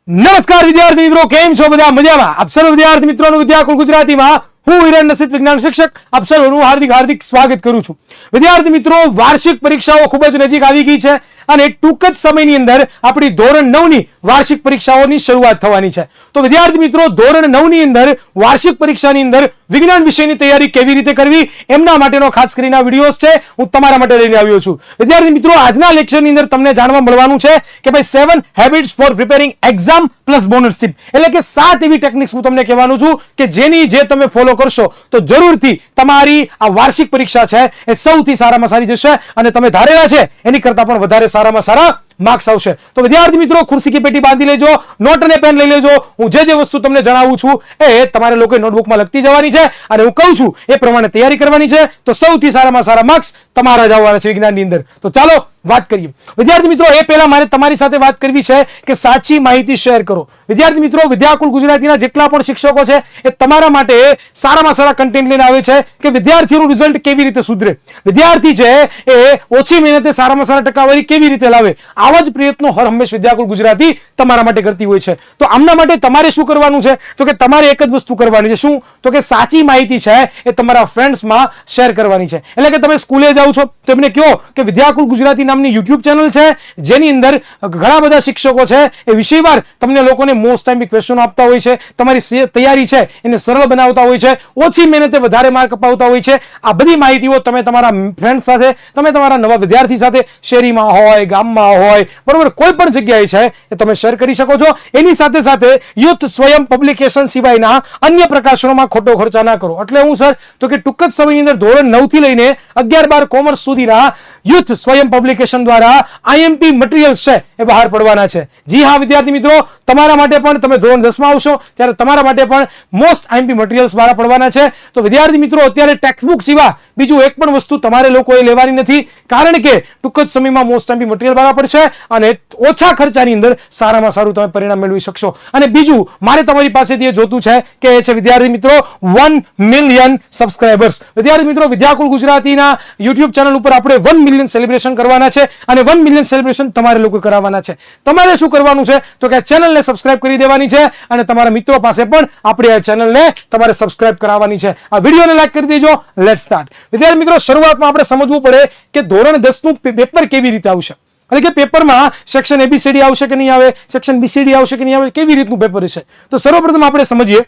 નમસ્કાર વિદ્યાર્થી મિત્રો, કેમ છો બધા? મજામાં? આપ સર્વ વિદ્યાર્થી મિત્રોનું વિદ્યાકુલ ગુજરાતીમાં હું હિરેન નસીબ વિજ્ઞાન શિક્ષક આપ સર્વનું હાર્દિક સ્વાગત કરું છું. વિદ્યાર્થી મિત્રો, વાર્ષિક પરીક્ષાઓ ખૂબ જ નજીક આવી ગઈ છે અને ટૂંક જ સમયની અંદર આપણી ધોરણ 9 ની વાર્ષિક પરીક્ષાઓની શરૂઆત થવાની છે. તો વિદ્યાર્થી મિત્રો, ધોરણ 9 ની અંદર વાર્ષિક પરીક્ષાની અંદર વિજ્ઞાન વિષયની તૈયારી કેવી રીતે કરવી એમના માટેનો ખાસ કરીને આ વિડીયોઝ છે હું તમારા માટે લઈને આવ્યો છું. વિદ્યાર્થી મિત્રો, આજના લેક્ચરની અંદર તમને જાણવા મળવાનું છે કે ભાઈ 7 habits for preparing exam plus બોનરશિપ, એટલે કે 7 એવી ટેકનિક્સ હું તમને કહેવાનું છું કે જેની જે તમે ફોલો કરશો તો જરૂરથી તમારી આ વાર્ષિક પરીક્ષા છે એ સૌથી સારામાં સારી જશે અને તમે ધારેલા છે એની કરતા પણ વધારે સારામાં સારા માર્ક્સ આવશે. તો વિદ્યાર્થી મિત્રો, ખુરશી કી પેટી બાંધી લેજો, નોટ અને પેન લઈ લેજો. હું જે વસ્તુ તમને જણાવું છું એ તમારે લોકોએ નોટબુકમાં લખતી જવાની છે અને હું કહું છું એ પ્રમાણે તૈયારી કરવાની છે. તો સૌથી સારામાં સારા માર્ક્સ તમારા જ આવવાના છે વિજ્ઞાનની અંદર. તો ચાલો વાત કરીએ. વિદ્યાર્થી મિત્રો, એ પહેલા મારે તમારી સાથે વાત કરવી છે કે સાચી માહિતી શેર કરો. વિદ્યાર્થી મિત્રો, વિદ્યાકુલ ગુજરાતીના જેટલા પણ શિક્ષકો છે એ તમારા માટે સારામાં સારા કન્ટેન્ટ લઈને આવે છે કે વિદ્યાર્થીઓનું રિઝલ્ટ કેવી રીતે સુધરે, વિદ્યાર્થી છે એ ઓછી મહેનતે સારામાં સારા ટકાવારી કેવી રીતે લાવે. આવા જ પ્રયત્નો હર હંમેશ વિદ્યાકુલ ગુજરાતી તમારા માટે કરતી હોય છે. તો આમના માટે તમારે શું કરવાનું છે તો કે તમારે એક જ વસ્તુ કરવાની છે. શું? તો કે સાચી માહિતી છે એ તમારા ફ્રેન્ડ્સમાં શેર કરવાની છે. એટલે કે તમે સ્કૂલે જાઓ છો તો એમને કહો કે વિદ્યાકુલ ગુજરાતી નામની યુટ્યુબ ચેનલ છે જેની અંદર ઘણા બધા શિક્ષકો છે એ વિષયવાર તમને લોકોને મોસ્ટ ટાઈમ ક્વેશ્ચનો આપતા હોય છે, તમારી તૈયારી છે એને સરળ બનાવતા હોય છે, ઓછી મહેનતે વધારે માર્ક અપાવતા હોય છે. આ બધી માહિતીઓ તમે તમારા ફ્રેન્ડ સાથે, તમે તમારા નવા વિદ્યાર્થી સાથે શેરીમાં હોય, ગામમાં હોય, બરોબર, કોઈ પણ જગ્યાએ છે એ તમે શેર કરી શકો છો. એની સાથે સાથે યુથ સ્વયં પબ્લિકેશન સિવાયના અન્ય પ્રકાશનોમાં ખોટો ખર્ચા ના કરો. એટલે હું સર તો કે ટૂંક જ સમયની અંદર ધોરણ 9 થી લઈને 11-12 કોમર્સ સુધીના યુથ સ્વયં પબ્લિકેશન દ્વારા આઈએમપી મટીરિયલ્સ છે એ બહાર પડવાના છે. જી હા વિદ્યાર્થી મિત્રો, તમારા માટે પણ તમે ધોરણ 10 માં આવશો ત્યારે તમારા માટે પણ મોસ્ટ આઈએમપી મટીરિયલ્સ બહાર પડવાના છે. તો વિદ્યાર્થી મિત્રો, અત્યારે ટેક્સ્ટ બુક સિવાય બીજું એક પણ વસ્તુ તમારે લોકોએ લેવાની નથી, કારણ કે ટૂંક જ સમયમાં મોસ્ટ આઈએમપી મટીરિયલ બહાર પડશે અને ઓછા ખર્ચાની અંદર સારામાં સારું તમે પરિણામ મેળવી શકશો. અને બીજું મારે તમારી પાસેથી એ જોતું છે કે એ છે વિદ્યાર્થી મિત્રો 1 મિલિયન સબસ્ક્રાઇબર્સ. વિદ્યાર્થી મિત્રો, વિદ્યાકુલ ગુજરાતીના યુટ્યુબ ચેનલ ઉપર આપણે 1 મિલિયન સેલિબ્રેશન કરવાના છે અને 1 મિલિયન સેલિબ્રેશન તમારે લોકો કરાવવાના છે. તમારે શું કરવાનું છે તો કે આ ચેનલને સબસ્ક્રાઇબ કરી દેવાની છે અને તમારા મિત્રો પાસે પણ આપણે આ ચેનલને તમારે સબસ્ક્રાઇબ કરાવવાની છે. આ વિડીયોને લાઈક કરી દેજો. Let's start. વિદ્યાર્થી મિત્રો, શરૂઆતમાં આપણે સમજવું પડે કે ધોરણ 10 નું પેપર કેવી રીતે આવશે, એટલે કે પેપરમાં સેક્શન એબીસીડી આવશે કે નહીં આવે, સેક્શન બીસીડી આવશે કે નહીં આવે, કેવી રીતનું પેપર છે. તો સર્વપ્રથમ આપણે સમજીએ.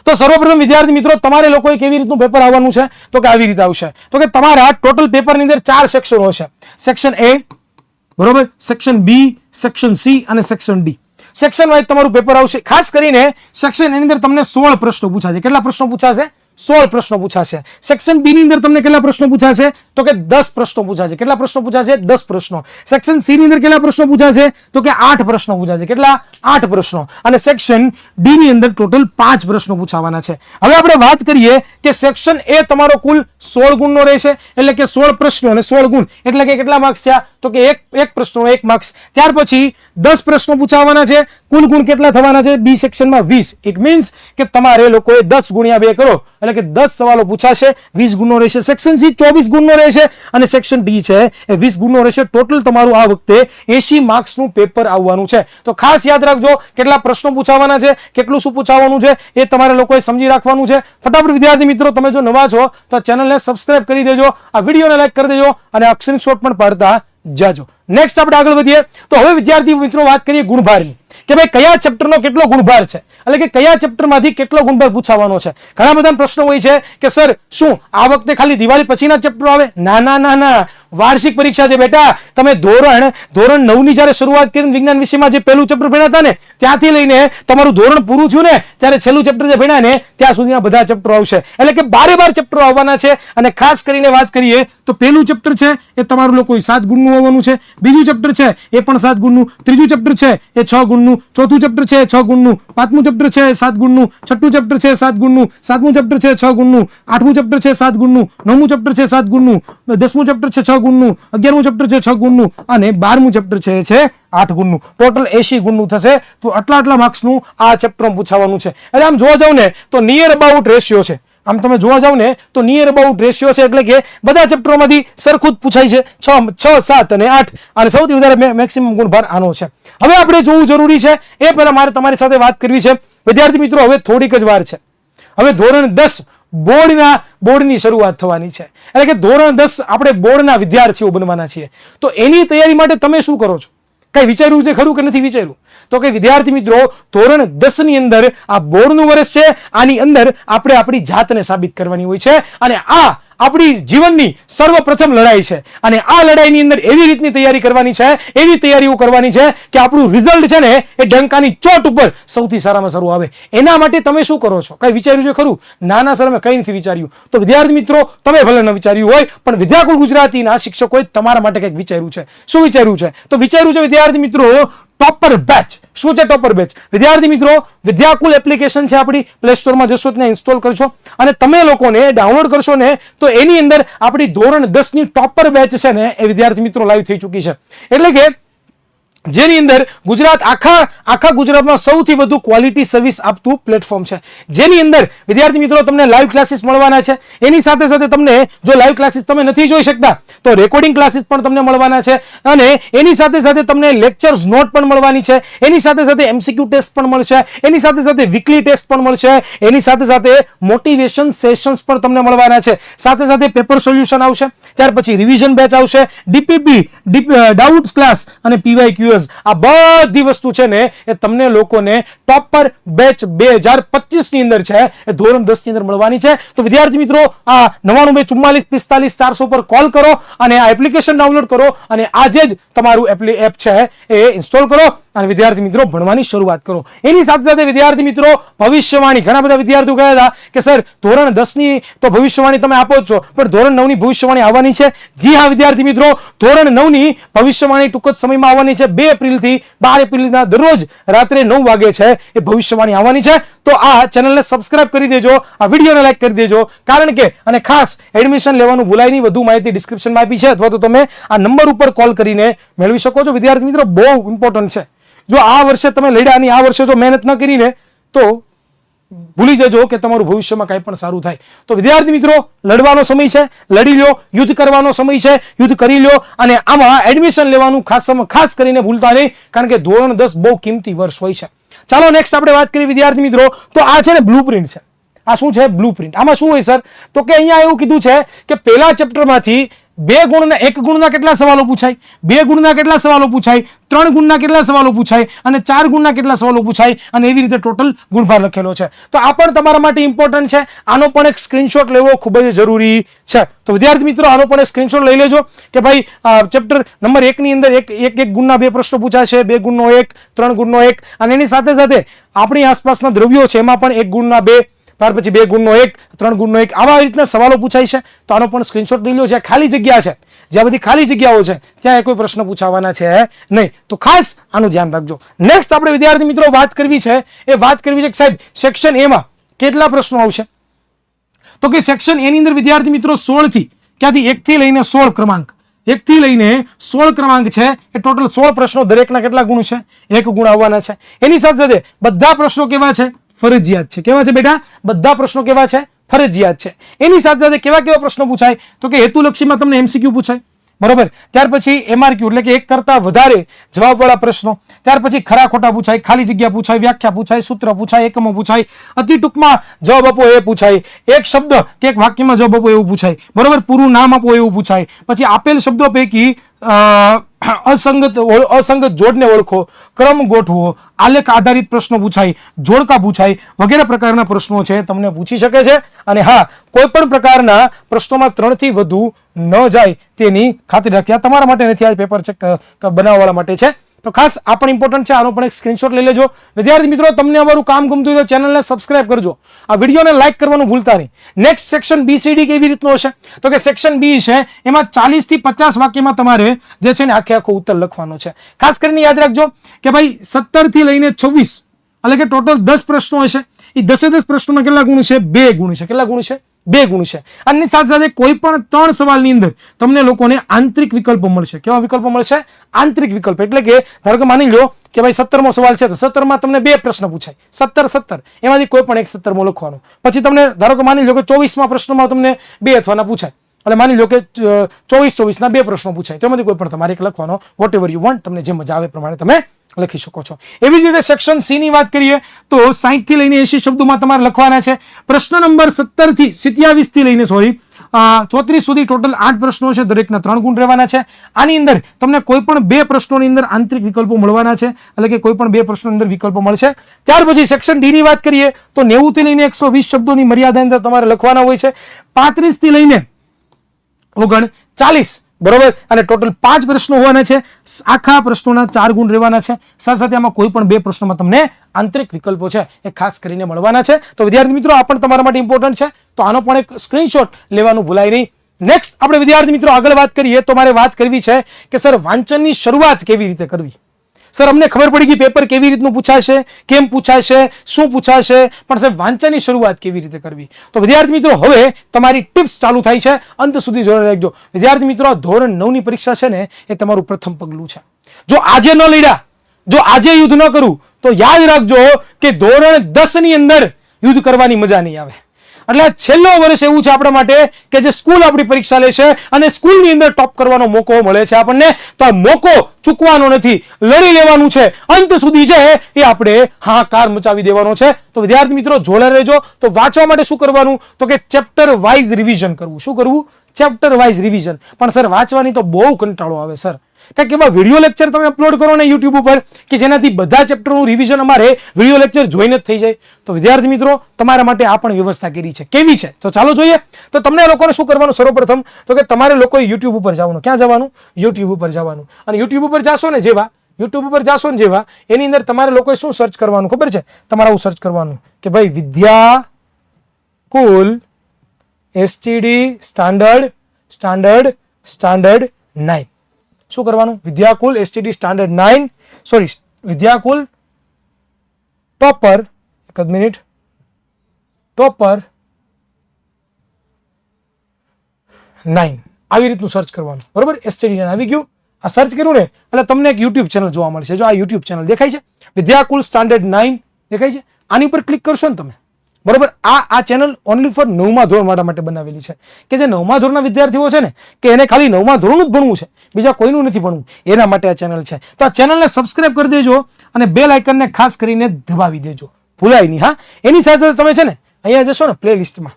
તો સર્વપ્રથમ વિદ્યાર્થી મિત્રો, તમારે લોકોએ કેવી રીતનું પેપર આવવાનું છે તો કે આવી રીતે આવશે. તો કે તમારા ટોટલ પેપરની અંદર 4 સેક્શનો હશે. સેક્શન એ, બરોબર, સેક્શન બી, સેક્શન સી અને સેક્શન ડી. સેક્શન વાઇઝ તમારું પેપર આવશે. ખાસ કરીને સેક્શન એની અંદર તમને 16 પ્રશ્નો પૂછાશે. કેટલા પ્રશ્નો પૂછાશે? 16 પ્રશ્નો પૂછાશે. સેક્શન બી ની અંદર તમને કેટલા પ્રશ્નો પૂછાશે તો કે 10 પ્રશ્નો પૂછાશે. કેટલા પ્રશ્નો પૂછાશે? 10 પ્રશ્નો. સેક્શન સી ની અંદર કેટલા પ્રશ્નો પૂછાશે તો કે 8 પ્રશ્નો પૂછાશે. કેટલા? 8 પ્રશ્નો. અને સેક્શન ડી ની અંદર ટોટલ 5 પ્રશ્નો પૂછાવાના છે. હવે આપણે વાત કરીએ કે સેક્શન એ તમારો કુલ 16 ગુણનો રહેશે, એટલે કે 16 પ્રશ્નો અને 16 ગુણ એટલે કે કેટલા માર્ક્સ થયા તો કે એક પ્રશ્નો 1 માર્ક્સ. ત્યાર પછી 10 પ્રશ્નો પૂછાવાના છે. કુલ ગુણ કેટલા થવાના છે? બી સેક્શનમાં 20. ઇટ મીન્સ કે તમારે લોકોએ 10 ગુણ્યા 2 કરો એટલે કે 10 સવાલો પૂછાશે, 20 ગુણનો રહેશે. સેક્શન સી 24 ગુણનો રહેશે અને સેક્શન ડી છે એ 20 ગુણનો રહેશે. ટોટલ તમારું આ વખતે 80 માર્ક્સનું પેપર આવવાનું છે. તો ખાસ યાદ રાખજો કેટલા પ્રશ્નો પૂછાવાના છે, કેટલું શું પૂછાવાનું છે એ તમારે લોકોએ સમજી રાખવાનું છે. ફટાફટ વિદ્યાર્થી મિત્રો, તમે જો નવા છો તો ચેનલને સબસ્ક્રાઇબ કરી દેજો, આ વિડીયોને લાઈક કરી દેજો અને સ્ક્રીનશોટ પણ પાડતા જાજો. નેક્સ્ટ આપણે આગળ વધીએ. તો હવે વિદ્યાર્થી મિત્રો વાત કરીએ ગુણભારની, કે ભાઈ કયા ચેપ્ટરનો કેટલો ગુણભાર છે, એટલે કે કયા ચેપ્ટરમાંથી કેટલો ગુણભાર પૂછાવાનો છે. ઘણા બધા પ્રશ્નો હોય છે કે સર શું આ વખતે ખાલી દિવાળી પછીના ચેપ્ટરો આવે? ના ના ના ના, વાર્ષિક પરીક્ષા છે બેટા. તમે ધોરણ 9 ની જ્યારે શરૂઆત કરીને વિજ્ઞાન વિષયમાં જે પહેલું ચેપ્ટર ભણ્યા હતા ને ત્યાંથી લઈને તમારું ધોરણ પૂરું થયું ને ત્યારે છેલ્લું ચેપ્ટર જે ભણ્યા ને ત્યાં સુધીના બધા ચેપ્ટરો આવશે. એટલે કે 12 ચેપ્ટરો આવવાના છે. અને ખાસ કરીને વાત કરીએ તો પહેલું ચેપ્ટર છે એ તમારું લોકો 7 ગુણનું આવવાનું છે. બીજું ચેપ્ટર છે એ પણ 7 ગુણનું. ત્રીજું ચેપ્ટર છે એ 6 ગુણનું. ચોથું ચેપ્ટર છે 6 ગુણનું. પાંચમું ચેપ્ટર છે 7 ગુણનું. છઠ્ઠું ચેપ્ટર છે 7 ગુણનું. સાતમું ચેપ્ટર છે 6 ગુણનું. આઠમું ચેપ્ટર છે 7 ગુણનું. નવમું ચેપ્ટર છે 7 ગુણનું. 10મું ચેપ્ટર છે 6 ગુણનું. 11મું ચેપ્ટર છે 6 ગુણનું અને 12મું ચેપ્ટર છે 8 ગુણનું. ટોટલ 80 ગુણનું થશે. તો આટલા માર્ક્સનું આ ચેપ્ટર પૂછાવાનું છે. એટલે આમ જોવા જાવ ને તો નિયર અબાઉટ રેશિયો છે. આમ તમે જોવા જાવ ને તો નિયર અબાઉટ રેશિયો છે, એટલે કે બધા ચેપ્ટરોમાંથી સરખું જ પૂછાય છે, 6, 7 અને 8, અને સૌથી વધારે મેક્સિમમ ગુણભાર આનો છે. હવે આપણે જોવું જરૂરી છે એ પહેલા મારે તમારી સાથે વાત કરવી છે વિદ્યાર્થી મિત્રો. હવે થોડીક જ વાર છે, હવે ધોરણ 10 બોર્ડની શરૂઆત થવાની છે, એટલે કે ધોરણ 10 આપણે બોર્ડના વિદ્યાર્થીઓ બનવાના છીએ. તો એની તૈયારી માટે તમે શું કરો છો? કઈ વિચાર્યું છે ખરું કે નથી વિચાર્યું? તો કે વિદ્યાર્થી મિત્રો, ધોરણ 10 ની અંદર આ બોર્ડનું વર્ષ છે, આની અંદર આપણે આપણી જાતને સાબિત કરવાની હોય છે, અને આ આપણી જીવનની સર્વપ્રથમ લડાઈ છે. અને આ લડાઈની અંદર એવી રીતની તૈયારી કરવાની છે, એવી તૈયારીઓ કરવાની છે કે આપણું રિઝલ્ટ છે ને એ ડંકાની ચોટ ઉપર સૌથી સારામાં સારું આવે. એના માટે તમે શું કરો છો? કઈ વિચાર્યું છે ખરું? ના સર, અમે કઈ નથી વિચાર્યું. તો વિદ્યાર્થી મિત્રો, તમે ભલે ન વિચાર્યું હોય, પણ વિદ્યાકુલ ગુજરાતીના શિક્ષકોએ તમારા માટે કંઈક વિચાર્યું છે. શું વિચાર્યું છે? તો વિચાર્યું છે વિદ્યાર્થી મિત્રો, ટોપર બેચ. શું છે ટોપર બેચ? વિદ્યાર્થી મિત્રો, વિદ્યાકુલ એપ્લિકેશન છે આપણી, પ્લે સ્ટોરમાં જશો ત્યાં ઇન્સ્ટોલ કરશો અને તમે લોકોને ડાઉનલોડ કરશો ને તો એની અંદર આપણી ધોરણ 10 ની ટોપર બેચ છે ને એ વિદ્યાર્થી મિત્રો લાઈવ થઈ ચૂકી છે. એટલે કે જેની અંદર ગુજરાત આખા ગુજરાતમાં સૌથી વધુ ક્વોલિટી સર્વિસ આપતું પ્લેટફોર્મ છે, જેની અંદર વિદ્યાર્થી મિત્રો તમને લાઈવ ક્લાસીસ મળવાના છે. એની સાથે સાથે તમને જો લાઈવ ક્લાસીસ તમે નથી જોઈ શકતા તો રેકોર્ડિંગ ક્લાસીસ પણ તમને મળવાના છે, અને એની સાથે સાથે તમને લેક્ચર્સ નોટ પણ મળવાની છે, એની સાથે સાથે MCQ ટેસ્ટ પણ મળશે, એની સાથે સાથે વીકલી ટેસ્ટ પણ મળશે, એની સાથે સાથે મોટિવેશન સેશન્સ પણ તમને મળવાના છે, સાથે સાથે પેપર સોલ્યુશન આવશે, ત્યાર પછી રિવિઝન બેચ આવશે, DPP ડાઉટ્સ ક્લાસ અને PYQs. આ બધી વસ્તુ છે ને એ તમને લોકોને ટોપર બેચ 2025 ની અંદર છે એ ધોરણ 10 ની અંદર મળવાની છે. તો વિદ્યાર્થી મિત્રો, આ 99 44 45 400 પર કોલ કરો અને આ એપ્લિકેશન ડાઉનલોડ કરો અને આજે જ તમારું એપ છે એ ઇન્સ્ટોલ કરો અને વિદ્યાર્થી મિત્રો ભણવાની શરૂઆત કરો. એની સાથે સાથે વિદ્યાર્થી મિત્રો, ભવિષ્યવાણી. ઘણા બધા વિદ્યાર્થીઓ કહ્યા હતા કે સર ધોરણ 10 ની તો ભવિષ્યવાણી તમે આપો જ છો, પણ ધોરણ 9 ની ભવિષ્યવાણી આવવાની છે. જી હા વિદ્યાર્થી મિત્રો, ધોરણ 9 ની ભવિષ્યવાણી ટૂંક જ સમયમાં આવવાની છે. 2 એપ્રિલથી 12 એપ્રિલના દરરોજ રાત્રે 9 વાગે છે એ ભવિષ્યવાણી આવવાની છે. તો આ ચેનલને સબસ્ક્રાઇબ કરી દેજો, આ વિડીયોને લાઈક કરી દેજો, કારણ કે અને ખાસ એડમિશન લેવાનું ભૂલાય નહીં. વધુ માહિતી ડિસ્ક્રિપ્શનમાં આપી છે, અથવા તો તમે આ નંબર ઉપર કોલ કરીને મેળવી શકો છો. વિદ્યાર્થી મિત્રો, બહુ ઇમ્પોર્ટન્ટ છે. જો આ વર્ષે તમે લડ્યા અને આ વર્ષે જો મહેનત ન કરીને તો ભૂલી જજો કે તમારું ભવિષ્યમાં કંઈ પણ સારું થાય. તો વિદ્યાર્થી મિત્રો, લડવાનો સમય છે, લડી લો. યુદ્ધ કરવાનો સમય છે, યુદ્ધ કરી લો. અને આમાં એડમિશન લેવાનું ખાસ કરીને ભૂલતા નહીં, કારણ કે ધોરણ 10 બહુ કિંમતી વર્ષ હોય છે. ચાલો નેક્સ્ટ આપણે વાત કરીએ વિદ્યાર્થી મિત્રો. તો આ છે ને બ્લુપ્રિન્ટ છે. આ શું છે? બ્લુપ્રિન્ટ. આમાં શું હોય સર? તો કે અહીંયા એવું કીધું છે કે પહેલા ચેપ્ટરમાંથી 2 ગુણના 1 ગુણના કેટલા સવાલો પૂછાય, 2 ગુણના કેટલા સવાલો પૂછાય, 3 ગુણના કેટલા સવાલો પૂછાય અને 4 ગુણના કેટલા સવાલો પૂછાય, અને એવી રીતે ટોટલ ગુણભાર લખેલો છે. તો આ પણ તમારા માટે ઇમ્પોર્ટન્ટ છે. આનો પણ એક સ્ક્રીનશોટ લેવો ખૂબ જ જરૂરી છે. તો વિદ્યાર્થી મિત્રો, આનો પણ એક સ્ક્રીનશોટ લઈ લેજો કે ભાઈ ચેપ્ટર નંબર 1 ની અંદર એક ગુણના 2 પ્રશ્નો પૂછાશે, 2 ગુણનો 1, 3 ગુણનો 1, અને એની સાથે સાથે આપણી આસપાસના દ્રવ્યો છે એમાં પણ 1 ગુણના 2, ત્યાર પછી 2 ગુણનો 1, 3 ગુણનો 1, આવા રીતના સવાલો પૂછાય છે. તો આનો પણ સ્ક્રીનશોટ લઈ લો. જ્યાં ખાલી જગ્યા છે, જ્યાં બધી ખાલી જગ્યાઓ છે, ત્યાં કોઈ પ્રશ્ન પૂછાવાના છે નહીં. તો ખાસ આનું ધ્યાન રાખજો. નેક્સ્ટ આપણે વિદ્યાર્થી મિત્રો વાત કરવી છે કે સાહેબ સેક્શન એ માં કેટલા પ્રશ્નો આવશે? તો કે સેક્શન એ ની અંદર વિદ્યાર્થી મિત્રો 16 થી ક્યાંથી 1 થી લઈને 16 ક્રમાંક 1 થી લઈને 16 ક્રમાંક છે એ ટોટલ 16 પ્રશ્નો. દરેકના કેટલા ગુણ છે? 1 ગુણ આવવાના છે. એની સાથે સાથે બધા પ્રશ્નો કેવા છે? ફરજિયાત છે. કેવા છે બેટા? બધા પ્રશ્નો કેવા છે? ફરજિયાત છે. એની સાથે સાથે કેવા પ્રશ્નો પૂછાય? તો કે હેતુલક્ષીમાં તમને MCQ પૂછાય, બરોબર. ત્યાર પછી MRQ એટલે કે એક કરતા વધારે જવાબવાળા પ્રશ્નો. ત્યાર પછી ખરા ખોટા પૂછાય, ખાલી જગ્યા પૂછાય, વ્યાખ્યા પૂછાય, સૂત્ર પૂછાય, એકમો પૂછાય, અતિ ટૂંકમાં જવાબ આપો એ પૂછાય, એક શબ્દ કે એક વાક્યમાં જવાબ આપો એવું પૂછાય, બરોબર. પૂરું નામ આપો એવું પૂછાય. પછી આપેલ શબ્દો પૈકી અસંગત જોડને ઓળખો, ક્રમ ગોઠવો, આલેખ આધારિત પ્રશ્નો પૂછાય, જોડકા પૂછાય, વગેરે પ્રકારના પ્રશ્નો છે તમને પૂછી શકે છે. અને હા, કોઈ પણ પ્રકારના પ્રશ્નોમાં 3 થી વધુ ન જાય તેની ખાતરી રાખી. આ તમારા માટે નથી, આ પેપર ચેક બનાવવાવાળા માટે છે. તો ખાસ આ પણ ઇમ્પોર્ટન્ટ છે. આનો પણ એક સ્ક્રીનશોટ લઈ લેજો. વિદ્યાર્થી મિત્રો, તમને અમારું કામ ગમતું હોય તો ચેનલને સબસ્ક્રાઇબ કરજો, આ વિડીયોને લાઈક કરવાનું ભૂલતા નહીં. નેક્સ્ટ સેક્શન BCD કેવી રીતનો હશે? તો કે સેક્શન B છે એમાં 40 થી 50 વાક્યમાં તમારે જે છે ને આખો ઉત્તર લખવાનો છે. ખાસ કરીને યાદ રાખજો કે ભાઈ 17 થી લઈને 26 એટલે કે ટોટલ 10 પ્રશ્નો હશે. એ 10 પ્રશ્નોમાં કેટલા ગુણ છે? 2 ગુણ છે. કેટલા ગુણ છે? 2 ગુણ છે. અને સાથે સાથે કોઈ પણ 3 સવાલની અંદર તમને લોકોને આંતરિક વિકલ્પો મળશે. કેવા વિકલ્પો મળશે? આંતરિક વિકલ્પ. એટલે કે ધારો કે માની લો કે ભાઈ 17મો સવાલ છે તો 17માં તમને 2 પ્રશ્ન પૂછાય, 17 એમાંથી કોઈ પણ એક 17મો લખવાનો. પછી તમને ધારો કે માની લો કે 24મા પ્રશ્નમાં તમને 2 અથવાના પૂછાય, એટલે માની લો કે 24 ના 2 પ્રશ્નો પૂછાય, તો એમાંથી કોઈ પણ તમારે એક લખવાનો. વોટ એવર યુ વોન્ટ, તમને જે મજા આવે પ્રમાણે તમે લખી શકો છો. એવી જ રીતે સેક્શન સી ની વાત કરીએ તો 60 થી લઈને 80 શબ્દોમાં તમારે લખવાના છે. પ્રશ્ન નંબર 17 થી 27 થી લઈને 34 સુધી ટોટલ 8 પ્રશ્નો છે, દરેકના 3 ગુણ રહેવાના છે. આની અંદર તમને કોઈ પણ 2 પ્રશ્નોની અંદર આંતરિક વિકલ્પો મળવાના છે, એટલે કે કોઈ પણ 2 પ્રશ્નોની અંદર વિકલ્પો મળશે. ત્યાર પછી સેક્શન ડી ની વાત કરીએ તો 90 થી લઈને 120 શબ્દોની મર્યાદા અંદર તમારે લખવાના હોય છે. 35 થી લઈને 39, બરોબર, અને ટોટલ 5 પ્રશ્નો હોવાના છે. આખા પ્રશ્નોના 4 ગુણ રહેવાના છે. સાથે સાથે આમાં કોઈ પણ 2 પ્રશ્નોમાં તમને આંતરિક વિકલ્પો છે એ ખાસ કરીને મળવાના છે. તો વિદ્યાર્થી મિત્રો આ પણ તમારા માટે ઇમ્પોર્ટન્ટ છે, તો આનો પણ એક સ્ક્રીનશોટ લેવાનું ભૂલાય નહીં. નેક્સ્ટ આપણે વિદ્યાર્થી મિત્રો આગળ વાત કરીએ તો મારે વાત કરવી છે કે સર વાંચનની શરૂઆત કેવી રીતે કરવી. સર અમને ખબર પડી ગઈ પેપર કેવી રીતનું પૂછાશે, કેમ પૂછાશે, શું પૂછાશે, પણ સાહેબ વાંચનની શરૂઆત કેવી રીતે કરવી. તો વિદ્યાર્થી મિત્રો હવે તમારી ટિપ્સ ચાલુ થાય છે, અંત સુધી જોડે રાખજો. વિદ્યાર્થી મિત્રો ધોરણ 9 ની પરીક્ષા છે ને એ તમારું પ્રથમ પગલું છે. જો આજે ન લડ્યા, જો આજે યુદ્ધ ન કરું તો યાદ રાખજો કે ધોરણ 10 ની અંદર યુદ્ધ કરવાની મજા નહીં આવે. એટલે છેલ્લો વર્ષ એવું છે આપણા માટે કે જે સ્કૂલ આપણી પરીક્ષા લે છે અને સ્કૂલની અંદર ટોપ કરવાનો મોકો મળે છે આપણને, તો આ મોકો ચૂકવાનો નથી, લડી લેવાનું છે. અંત સુધી છે એ આપણે હાહાકાર મચાવી દેવાનો છે. તો વિદ્યાર્થી મિત્રો જોડે રહેજો. તો વાંચવા માટે શું કરવાનું, તો કે ચેપ્ટર વાઇઝ રિવિઝન કરવું. શું કરવું? Chapter wise revision. પણ સર વાંચવાની તો બહુ કંટાળો આવે સર. કંઈક એવા વિડીયો લેક્ચર તમે અપલોડ કરો ને યુટ્યુબ ઉપર કે જેનાથી બધા ચેપ્ટરનું રિવિઝન અમારે વિડીયો લેક્ચર જોઈને જ થઈ જાય. તો વિદ્યાર્થી મિત્રો તમારા માટે આ પણ વ્યવસ્થા કરી છે. કેવી છે તો ચાલો જોઈએ. તો તમને લોકોને શું કરવાનું, સર્વપ્રથમ તો કે તમારે લોકોએ યુટ્યુબ ઉપર જવાનું. ક્યાં જવાનું? યુટ્યુબ ઉપર જવાનું. અને યુટ્યુબ ઉપર જાશો ને જેવા એની અંદર તમારે લોકોએ શું સર્ચ કરવાનું ખબર છે? તમારે આવું સર્ચ કરવાનું કે ભાઈ વિદ્યાકુલ એસટીડી સ્ટાન્ડર્ડ 9. શું કરવાનું? Vidyakul STD standard 9, sorry Vidyakul topper, એક જ મિનિટ, ટોપર 9 આવી રીતનું સર્ચ કરવાનું, બરોબર. એસટીડી આવી ગયું. આ સર્ચ કર્યું ને એટલે તમને એક યુટ્યુબ ચેનલ જોવા મળશે. જો આ યુટ્યુબ ચેનલ દેખાય છે, વિદ્યાકુલ સ્ટાન્ડર્ડ 9 દેખાય છે, આની ઉપર ક્લિક કરશો ને તમે, બરોબર. આ ચેનલ ઓનલી ફોર 9મા ધોરણ માટે બનાવેલી છે કે જે 9મા ધોરણના વિદ્યાર્થીઓ છે ને કે એને ખાલી 9મા ધોરણનું જ ભણવું છે, બીજા કોઈનું નથી ભણવું, એના માટે આ ચેનલ છે. તો આ ચેનલને સબસ્ક્રાઇબ કરી દેજો અને બેલ આઇકનને ખાસ કરીને દબાવી દેજો, ભૂલાય નહીં. હા, એની સાથે સાથે તમે છે ને અહીંયા જશો ને પ્લેલિસ્ટમાં,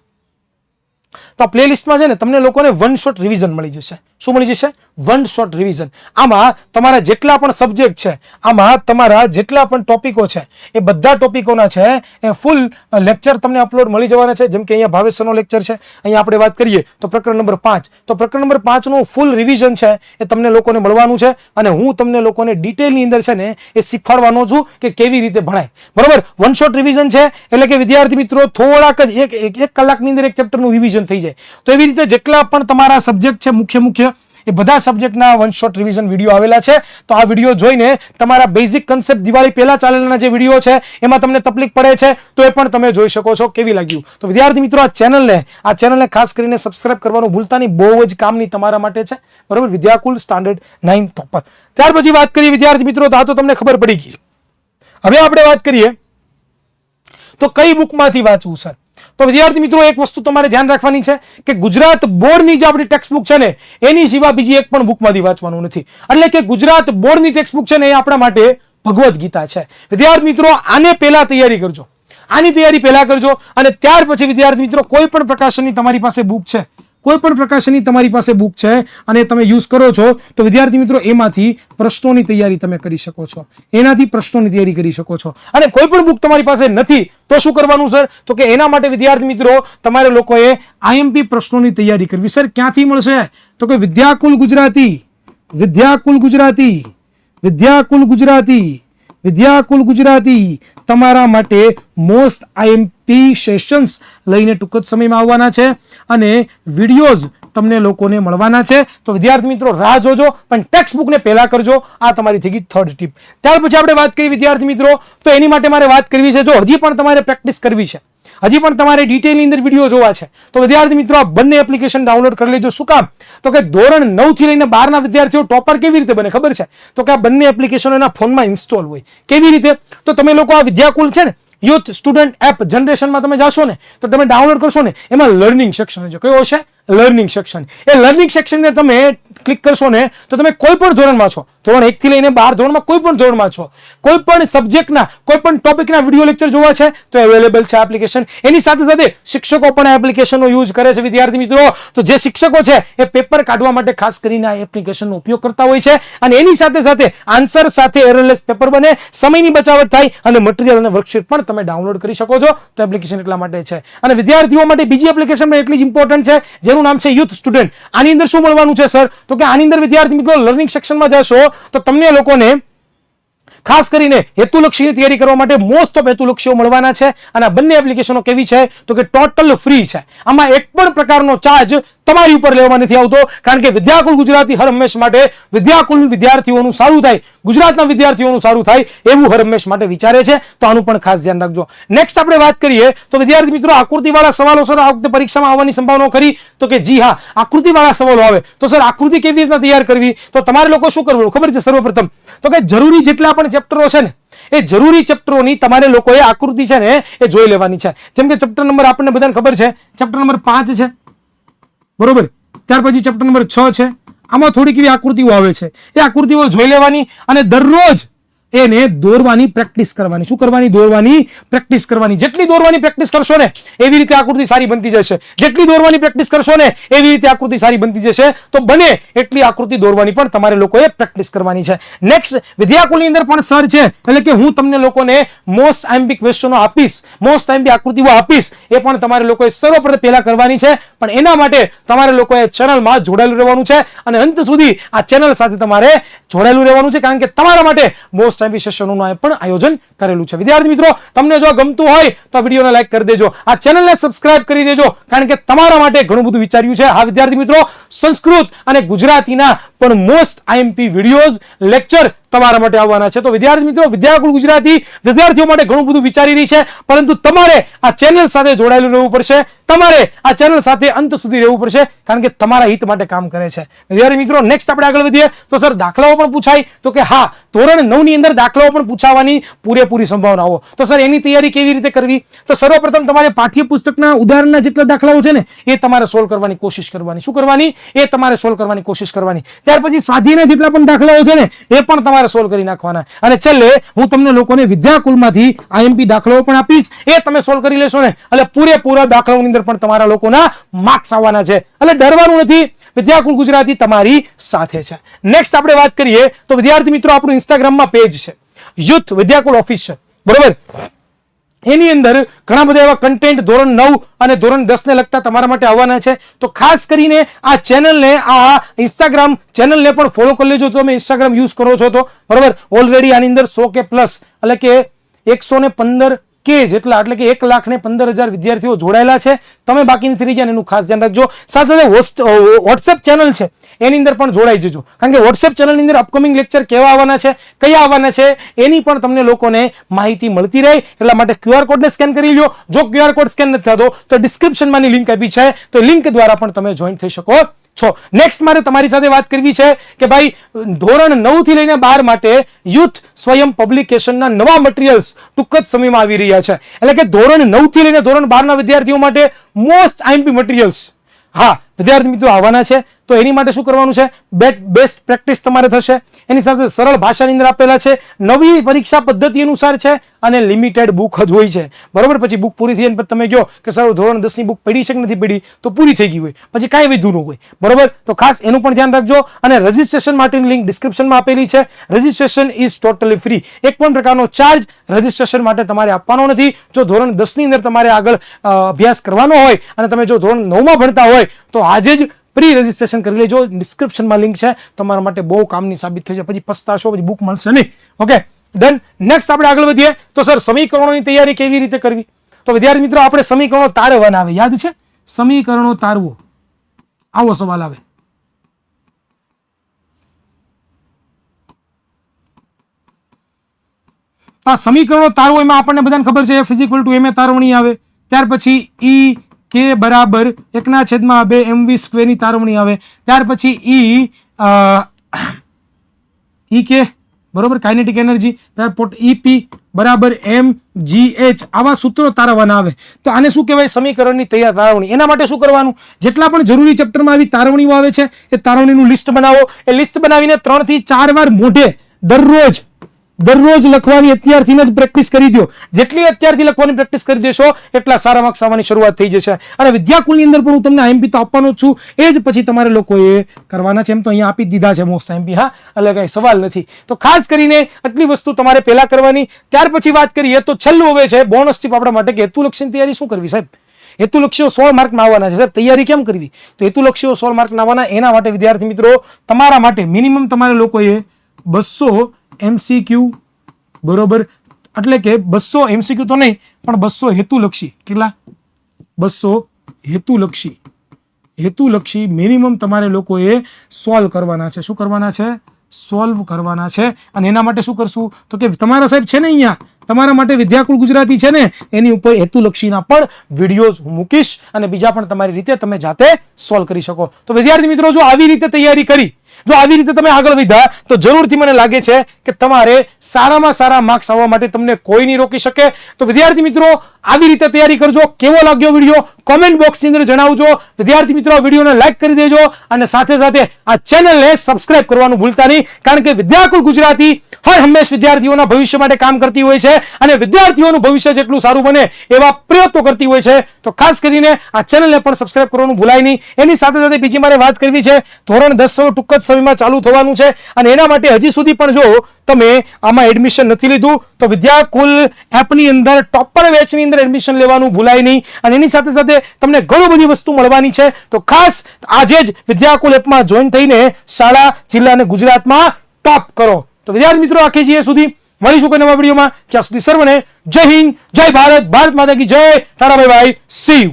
તો આ પ્લેલિસ્ટમાં છે ને તમને લોકોને 1 શોટ રિવિઝન મળી જશે. શું મળી જશે? 1 શોટ રિવિઝન. આમાં તમારા જેટલા પણ સબ્જેક્ટ છે, આમાં તમારા જેટલા પણ ટોપિકો છે એ બધા ટોપિકોના છે એ ફૂલ લેક્ચર તમને અપલોડ મળી જવાના છે. જેમ કે અહીંયા ભાવેશનો લેક્ચર છે, અહીંયા આપણે વાત કરીએ તો પ્રકરણ નંબર 5, તો પ્રકરણ નંબર 5 નું ફૂલ રિવિઝન છે એ તમને લોકોને મળવાનું છે. અને હું તમને લોકોને ડિટેલની અંદર છે ને એ શીખવાડવાનો છું કે કેવી રીતે ભણાય, બરોબર. 1 શોટ રિવિઝન છે એટલે કે વિદ્યાર્થી મિત્રો થોડાક જ એક કલાકની અંદર એક ચેપ્ટરનું રિવિઝન થઈ જાય. તો એવી રીતે જેટલા પણ તમારા સબ્જેક્ટ છે મુખ્ય એ બધા સબ્જેક્ટના 1 શોટ રિવિઝન વિડીયો આવેલા છે. તો આ વિડીયો જોઈને તમારા બેઝિક કન્સેપ્ટ દિવાળી પહેલા ચાલેલા જે વિડીયો છે એમાં તમને તકલીફ પડે છે તો એ પણ તમે જોઈ શકો છો કેવી લાગ્યું. તો વિદ્યાર્થી મિત્રો આ ચેનલને ખાસ કરીને સબસ્ક્રાઇબ કરવાનું ભૂલતા નહીં, બહુ જ કામની તમારા માટે છે, બરોબર. Vidyakul standard 9 topper. ત્યાર પછી વાત કરીએ વિદ્યાર્થી મિત્રો, તો આ તો તમને ખબર પડી ગઈ. હવે આપણે વાત કરીએ તો કઈ બુકમાંથી વાંચવું સર. તો વિદ્યાર્થી મિત્રો એક વસ્તુ તમારે ધ્યાન રાખવાની છે કે ગુજરાત બોર્ડની જે આપણી ટેક્સ્ટ બુક છે ને એની સિવાય બીજી એક પણ બુકમાંથી વાંચવાનું નથી. એટલે કે ગુજરાત બોર્ડની ટેક્સ્ટ બુક છે ને એ આપણા માટે ભગવદ્ ગીતા છે. વિદ્યાર્થી મિત્રો આની તૈયારી કરજો અને ત્યાર પછી વિદ્યાર્થી મિત્રો કોઈ પણ પ્રકાશનની તમારી પાસે બુક છે અને તમે યુઝ કરો છો તો વિદ્યાર્થી મિત્રો એમાંથી પ્રશ્નોની તૈયારી તમે કરી શકો છો, અને કોઈ પણ બુક તમારી પાસે નથી તો શું કરવાનું સર, તો કે એના માટે વિદ્યાર્થી મિત્રો તમારે લોકોએ આઈએમપી પ્રશ્નોની તૈયારી કરવી. સર ક્યાંથી મળશે, તો કે વિદ્યાકુલ ગુજરાતી તમારા માટે મોસ્ટ આઈએમપી સેશન્સ લઈને ટૂંક જ સમયમાં આવવાના છે અને વિડીયોઝ તમને લોકોને મળવાના છે. તો વિદ્યાર્થી મિત્રો રાહ જોજો, પણ ટેક્સ્ટ બુકને પહેલા કરજો. આ તમારી થઈ ગઈ 3rd ટીપ. ત્યાર પછી આપણે વાત કરી વિદ્યાર્થી મિત્રો, તો એની માટે મારે વાત કરવી છે, જો હજી પણ તમારે પ્રેક્ટિસ કરવી છે હજી પણ તમારે ડિટેલની અંદર વિડીયો જોવા છે તો વિદ્યાર્થી મિત્રો આ બંને એપ્લિકેશન ડાઉનલોડ કરી લેજો. શું કામ? તો કે ધોરણ 9 થી લઈને 12 ના વિદ્યાર્થીઓ ટોપર કેવી રીતે બને ખબર છે? તો કે આ બંને એપ્લિકેશનો એના ફોનમાં ઇન્સ્ટોલ હોય. કેવી રીતે? તો તમે લોકો આ વિદ્યાકુલ છે ને યુથ સ્ટુડન્ટ એપ જનરેશનમાં તમે જાશો ને તો તમે ડાઉનલોડ કરશો ને, એમાં લર્નિંગ સેક્શન છે. કયો હશે? Learning section. એ લર્નિંગ સેક્શનને તમે ક્લિક કરશો ને તો તમે કોઈ પણ ધોરણમાં છો, ધોરણ 1 થી લઈને 12 ધોરણમાં કોઈ પણ ધોરણમાં છો, કોઈ પણ સબ્જેક્ટના કોઈ પણ ટોપિકના વિડીયો લેક્ચર જોવા છે તો અવેલેબલ છે એપ્લિકેશન. એની સાથે સાથે શિક્ષકો પણ આ એપ્લિકેશનનો યુઝ કરે છે વિદ્યાર્થી મિત્રો. તો જે શિક્ષકો છે એ પેપર કાઢવા માટે ખાસ કરીને આ એપ્લિકેશનનો ઉપયોગ કરતા હોય છે અને એની સાથે સાથે આન્સર સાથે એરરલેસ પેપર બને, સમયની બચાવટ થાય અને મટીરિયલ અને વર્કશીટ પણ તમે ડાઉનલોડ કરી શકો છો. તો એપ્લિકેશન એટલા માટે છે. અને વિદ્યાર્થીઓ માટે બીજી એપ્લિકેશન પણ એટલી જ ઇમ્પોર્ટન્ટ છે જેનું નામ છે યુથ સ્ટુડન્ટ. આની અંદર શું મળવાનું છે સર? તો કે આની અંદર વિદ્યાર્થી મિત્રો લર્નિંગ સેક્શનમાં જશો તો તમને લોકોને ખાસ કરીને હેતુલક્ષીની તૈયારી કરવા માટે મોસ્ટ ઓફ હેતુલક્ષીઓ મળવાના છે. અને આ બંને એપ્લિકેશનો કેવી છે? તો કે ટોટલ ફ્રી છે. આમાં એક પણ પ્રકારનો ચાર્જ તમારી ઉપર લેવામાં નથી આવતો, કારણ કે વિદ્યાકુલ ગુજરાતી હર હંમેશ માટે વિદ્યાકુલ વિદ્યાર્થીઓનું સારું થાય, ગુજરાતના વિદ્યાર્થીઓનું સારું થાય એવું હર હંમેશ માટે વિચારે છે. તો આનું પણ ખાસ ધ્યાન રાખજો. નેક્સ્ટ આપણે વાત કરીએ તો વિદ્યાર્થી મિત્રો આકૃતિવાળા સવાલો સર આ વખતે પરીક્ષામાં આવવાની સંભાવના ખરી? તો કે જી હા, આકૃતિવાળા સવાલો આવે. તો સર આકૃતિ કેવી રીતના તૈયાર કરવી? તો તમારે લોકો શું કરવું ખબર છે? સર્વપ્રથમ તો કે જરૂરી જેટલા પણ ચેપ્ટરો છે ને એ જરૂરી ચેપ્ટરોની તમારે લોકોએ આકૃતિ છે ને એ જોઈ લેવાની છે. જેમ કે ચેપ્ટર નંબર આપણને બધાને ખબર છે, ચેપ્ટર નંબર 5 છે, બરોબર. ત્યાર પછી ચેપ્ટર નંબર 6 છે. આમાં થોડીક એવી આકૃતિઓ આવે છે, એ આકૃતિઓ જોઈ લેવાની અને દરરોજ એને દોરવાની પ્રેક્ટિસ કરવાની. શું કરવાની? દોરવાની પ્રેક્ટિસ કરવાની. જેટલી દોરવાની પ્રેક્ટિસ કરશો ને એવી રીતે આકૃતિ સારી બનતી જશે. જેટલી દોરવાની પ્રેક્ટિસ કરશો ને એવી રીતે આકૃતિ સારી બનતી જશે. તો બને એટલી આકૃતિ દોરવાની પણ તમારે લોકોએ પ્રેક્ટિસ કરવાની છે. નેક્સ્ટ વિદ્યાકુલની અંદર પણ સર છે, એટલે કે હું તમને લોકોને મોસ્ટ આઈએમપી ક્વેશ્ચનો આપીશ, મોસ્ટ આઈએમપી આકૃતિઓ આપીશ. એ પણ તમારે લોકોએ સર્વપ્રથમ પહેલા કરવાની છે. પણ એના માટે તમારે લોકોએ ચેનલમાં જોડાયેલું રહેવાનું છે અને અંત સુધી આ ચેનલ સાથે તમારે જોડાયેલું રહેવાનું છે, કારણ કે તમારા માટે મોસ્ટ સેશનોનું પણ આયોજન કરેલું છે. વિદ્યાર્થી મિત્રો તમને જો ગમતું હોય તો વિડીયોને લાઈક કરી દેજો, આ ચેનલને સબસ્ક્રાઇબ કરી દેજો, કારણ કે તમારા માટે ઘણું બધું વિચાર્યું છે. હા વિદ્યાર્થી મિત્રો, સંસ્કૃત અને ગુજરાતીના પણ મોસ્ટ આઈએમપી વિડીયોઝ લેક્ચર તમારા માટે આવવાના છે. તો વિદ્યાર્થી મિત્રો વિદ્યાકુલ ગુજરાતી વિદ્યાર્થીઓ માટે ઘણું બધું વિચારી રહી છે, પરંતુ તમારે આ ચેનલ સાથે જોડાયેલું રહેવું પડશે, તમારે આ ચેનલ સાથે અંત સુધી રહેવું પડશે, કારણ કે તમારા હિત માટે કામ કરે છે. વિદ્યાર્થી મિત્રો નેક્સ્ટ આપણે આગળ વધીએ તો સર દાખલાઓ પણ પૂછાય? તો કે હા, ધોરણ 9 ની અંદર દાખલાઓ પણ પૂછાવાની પૂરેપૂરી સંભાવનાઓ. તો સર એની તૈયારી કેવી રીતે કરવી? તો સર્વપ્રથમ તમારે પાઠ્યપુસ્તકના ઉદાહરણના જેટલા દાખલાઓ છે ને એ તમારે સોલ્વ કરવાની કોશિશ કરવાની. શું કરવાની? એ તમારે સોલ્વ કરવાની કોશિશ કરવાની. ત્યાર પછી સ્વાધ્યાયના જેટલા પણ દાખલાઓ છે ને એ પણ તમારે સોલ્વ કરી નાખવાના. અને છેલ્લે હું તમને લોકોને વિદ્યાકુલમાંથી આઈએમપી દાખલાઓ પણ આપીશ, એ તમે સોલ્વ કરી લેશો ને એટલે પૂરેપૂરા દાખલાઓની અંદર પણ તમારા લોકોના માર્ક્સ આવવાના છે. એટલે ડરવાનું નથી, વિદ્યાકુલ ગુજરાતી તમારી સાથે છે. નેક્સ્ટ આપણે વાત કરીએ તો વિદ્યાર્થી મિત્રો આપણું ઇન્સ્ટાગ્રામમાં પેજ છે, યુથ વિદ્યાકુલ ઓફિશિયલ, બરોબર. એની અંદર ઘણા બધા એવા કન્ટેન્ટ ધોરણ 9 અને ધોરણ 10 ને લગતા તમારા માટે આવવાના છે. તો ખાસ કરીને આ ચેનલને, આ ઇન્સ્ટાગ્રામ ચેનલને પણ ફોલો કરી લેજો. તમે ઇન્સ્ટાગ્રામ યુઝ કરો છો તો બરોબર. ઓલરેડી આની અંદર 100K પ્લસ એટલે કે 115K જેટલા એટલે કે 1,15,000 વિદ્યાર્થીઓ જોડાયેલા છે. તમે બાકી નથી રહી ગયા એનું ખાસ ધ્યાન રાખજો. સાથે સાથે વોટ્સએપ ચેનલ છે એની અંદર પણ જોડાઈ જજો, કારણ કે વોટ્સએપ ચેનલની અંદર અપકમિંગ લેક્ચર કેવા આવવાના છે, કયા આવવાના છે એની પણ તમને લોકોને માહિતી મળતી રહે. એટલા માટે QR કોડને સ્કેન કરી લો. જો QR કોડ સ્કેન નથી થતો તો ડિસ્ક્રિપ્શનમાંની લિંક આપી છે, તો લિંક દ્વારા પણ તમે જોઈન થઈ શકો છો. નેક્સ્ટ મારે તમારી સાથે વાત કરવી છે કે ભાઈ ધોરણ 9 થી લઈને 12 માટે યુથ સ્વયં પબ્લિકેશનના નવા મટીરિયલ્સ ટૂંક જ સમયમાં આવી રહ્યા છે. એટલે કે ધોરણ 9 થી લઈને ધોરણ 12 ના વિદ્યાર્થીઓ માટે મોસ્ટ આઈએમપી મટીરિયલ્સ હા વિદ્યાર્થી મિત્રો આવવાના છે. તો એની માટે શું કરવાનું છે? બેસ્ટ પ્રેક્ટિસ તમારે થશે. એની સાથે સરળ ભાષાની અંદર આપેલા છે, નવી પરીક્ષા પદ્ધતિ અનુસાર છે અને લિમિટેડ બુક જ હોય છે, બરોબર. પછી બુક પૂરી થઈ પછી તમે કહો કે સર ધોરણ 10 ની બુક પડી છે કે નથી પડી, તો પૂરી થઈ ગઈ હોય પછી કાંઈ વધુ ન હોય, બરોબર. તો ખાસ એનું પણ ધ્યાન રાખજો. અને રજીસ્ટ્રેશન માટેની લિંક ડિસ્ક્રિપ્શનમાં આપેલી છે. રજીસ્ટ્રેશન ઇઝ ટોટલી ફ્રી, એક પણ પ્રકારનો ચાર્જ રજીસ્ટ્રેશન માટે તમારે આપવાનો નથી. જો ધોરણ 10 ની અંદર તમારે આગળ અભ્યાસ કરવાનો હોય અને તમે જો ધોરણ 9 માં ભણતા હોય તો આજે જ પ્રી રજીસ્ટ્રેશન કરી લેજો. ડિસ્ક્રિપ્શનમાં લિંક છે, તમારા માટે બહુ કામની સાબિત થશે. પછી પસ્તાશો, પછી બુક મળશે નહીં. Okay done. નેક્સ્ટ આપણે આગળ વધીએ તો સર સમીકરણોની તૈયારી કેવી રીતે કરવી? તો વિદ્યાર્થી મિત્રો આપણે સમીકરણો તારવાના આવે, યાદ છે? સમીકરણો તારવો, આવો સવાલ આવે. આ સમીકરણો તારવો એમાં આપણને બધાને ખબર છે F = ma તારવણી આવે, ત્યાર પછી ઈ કે બરાબર 1/2 mv² ની તારવણી આવે. ત્યાર પછી ઈ કે બરોબર કાઇનેટિક એનર્જી, ઈપી બરાબર mgh, આવા સૂત્રો તારવવાના આવે. તો આને શું કહેવાય? સમીકરણની તૈયાર તારવણી. એના માટે શું કરવાનું? જેટલા પણ જરૂરી ચેપ્ટરમાં આવી તારવણીઓ આવે છે એ તારવણીનું લિસ્ટ બનાવો. એ લિસ્ટ બનાવીને 3 થી 4 વાર મોઢે દરરોજ લખવાની અત્યારથી જ પ્રેક્ટિસ કરી દો. જેટલી અત્યારથી લખવાની પ્રેક્ટિસ કરી દેશો એટલા સારા માર્ક્સ આવવાની શરૂઆત થઈ જશે. અને વિદ્યાકુલની અંદર પણ હું તમને આઈએમપી તો આપવાનો જ છું, એ જ પછી તમારે લોકોએ કરવાના છે. એમ તો અહીંયા આપી દીધા છે મોસ્ટ આઈએમપી, હા, એટલે કઈ સવાલ નથી. તો ખાસ કરીને આટલી વસ્તુ તમારે પહેલા કરવાની. ત્યાર પછી વાત કરીએ તો છેલ્લું હવે છે બોનસ ટીપ આપણા માટે કે હેતુલક્ષીની તૈયારી શું કરવી સાહેબ? હેતુલક્ષીઓ 16 માર્કના આવવાના છે સાહેબ, તૈયારી કેમ કરવી? તો હેતુલક્ષીઓ 16 માર્કના આવવાના. એના માટે વિદ્યાર્થી મિત્રો તમારા માટે મિનિમમ તમારે લોકોએ 200 MCQ બરોબર, એટલે કે 200 MCQ તો નહીં પણ 200 હેતુલક્ષી. કેટલા? 200 હેતુલક્ષી મિનિમમ તમારે લોકોએ સોલ્વ કરવાના છે. શું કરવાના છે? સોલ્વ કરવાના છે. અને એના માટે શું કરશું તો કે તમારા સાહેબ છે ને અહીંયા તમારા માટે વિદ્યાકુલ ગુજરાતી છે ને એની ઉપર હેતુલક્ષીના પણ વિડીયોઝ મૂકીશ અને બીજા પણ તમારી રીતે તમે જાતે સોલ્વ કરી શકો. તો વિદ્યાર્થી મિત્રો જો આવી રીતે તૈયારી કરી, જો આવી રીતે તમે આગળ વધ્યા તો જરૂરથી મને લાગે છે કે તમારે સારામાં સારા માર્ક્સ આવવા માટે તમને કોઈ નહીં રોકી શકે. તો વિદ્યાર્થી મિત્રો આવી રીતે તૈયારી કરજો. કેવો લાગ્યો વિડીયો કોમેન્ટ બોક્સની અંદર જણાવજો. વિદ્યાર્થી મિત્રો વિડીયોને લાઈક કરી દેજો અને સાથે સાથે આ ચેનલને સબસ્ક્રાઇબ કરવાનું ભૂલતા નહીં, કારણ કે વિદ્યાકુલ ગુજરાતી હર હંમેશ વિદ્યાર્થીઓના ભવિષ્ય માટે કામ કરતી હોય છે અને વિદ્યાર્થીઓનું ભવિષ્ય જેટલું સારું બને એવા પ્રયત્નો કરતી હોય છે. તો ખાસ કરીને આ ચેનલને પણ સબસ્ક્રાઇબ કરવાનું ભૂલાય નહીં. એની સાથે સાથે બીજી મારે વાત કરવી છે, ધોરણ 10 ટૂંક જ સમયમાં ચાલુ થવાનું છે અને એના માટે હજી સુધી પણ જો તમે આમાં એડમિશન નથી લીધું તો વિદ્યાકુલ એપની અંદર ટોપર બેચની અંદર એડમિશન લેવાનું ભૂલાય નહીં. અને એની સાથે સાથે તમને ઘણી બધી વસ્તુ મળવાની છે. તો ખાસ આજે જ વિદ્યાકુલ એપમાં જોઈન થઈને શાળા, જિલ્લા અને ગુજરાતમાં ટોપ કરો. તો વિદ્યાર્થી મિત્રો આખી છીએ સુધી મળીશું કોઈ નવા વિડીયોમાં. ત્યાં સુધી સર્વને જય હિન્દ, જય ભારત, ભારત માતા કી જય. Tata bye bye, C you.